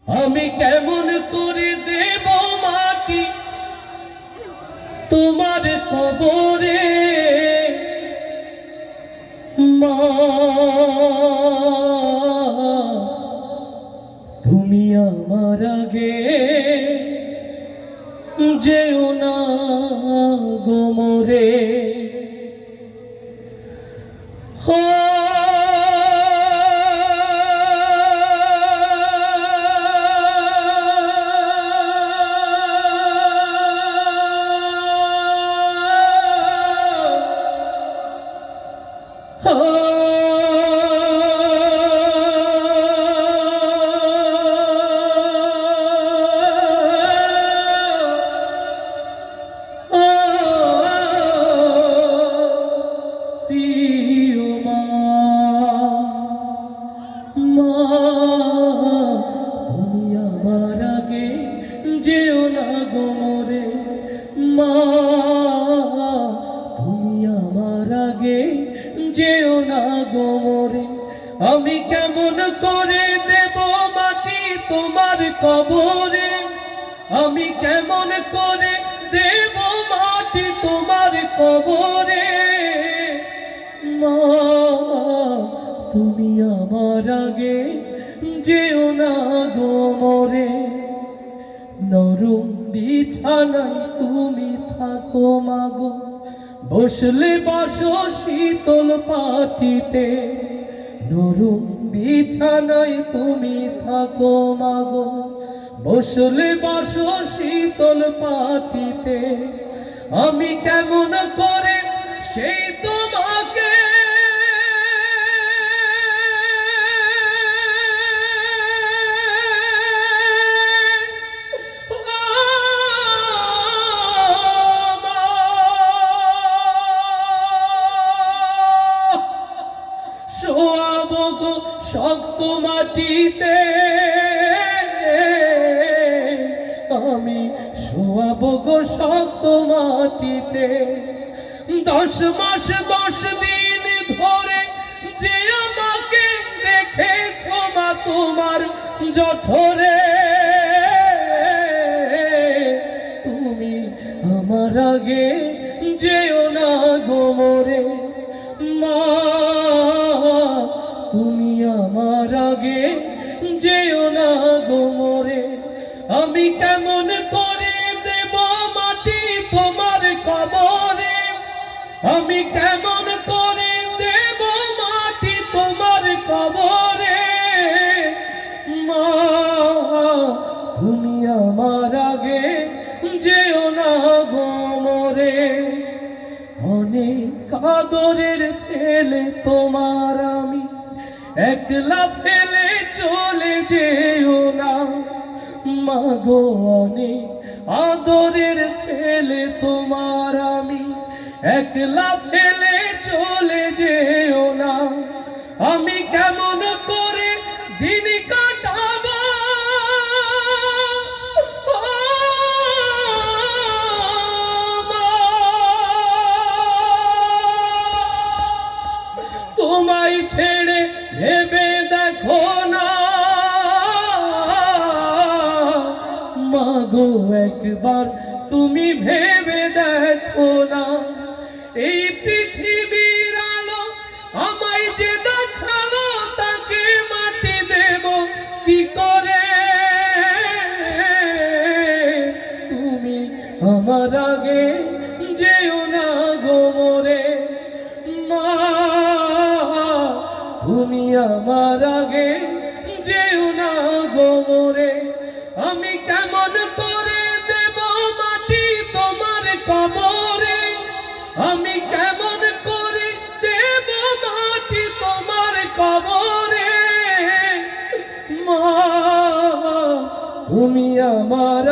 আমি কেমন করে দেব মাটি তোমার কবরে মা, তুমি আমার আগে যেও না গো মোরে। যেও না গো মোরে মা, তুমি আমার আগে যেও না গো মোরে। আমি কেমন করে দেব মাটি তোমার কবরে, আমি কেমন করে দেব মাটি তোমার কবরে মা, তুমি আমার আগে যেও না গো মোরে। নরম বিছানায় তুমি থাকো মাগো, বসলে বসো শীতল পাটিতে। নরম বিছানায় তুমি থাকো মাগো, বসলে বসো শীতল পাটিতে। আমি কেমন করে সেই তোমাকে শোয়াবো গো শক্ত মাটিতে, আমি শোয়াবো গো শক্ত মাটিতে। 10 মাস 10 দিন ধরে যে আমাকে রেখেছো মা তোমার জঠরে, তুমি আমার আগে যেও না গো মোরে মা, তুমি আমার আগে যেও না গো মোরে। আমি কেমন করে দেব মাটি তোমার কবরে, আমি কেমন করে দেব মাটি তোমার কবরে মা, তুমি আমার আগে যেও না গো মোরে। অনেক আদরের ছেলে তোমার আমি, একলা ফেলে চলে যেও না মাগো। অনেক আদরের ছেলে তোমার আমি, একলা ফেলে চলে যেও না। আমি কেমন করে দিন কাটাবো তোমায় ছেড়ে ভেবে দেখো না মাগো, একবার তুমি ভেবে দেখো না। এই পৃথিবীর আলো আমায় যে দেখালো, তাকে মাটি দেব কি করে? তুমি আমার আগে যেও না গো মোরে মা, তুমি আমার আগে যেও না গো মোরে। আমি কেমন করে দেব মাটি তোমার কবরে, আমি কেমন করে দেব মাটি তোমার কবরে মা, তুমি আমার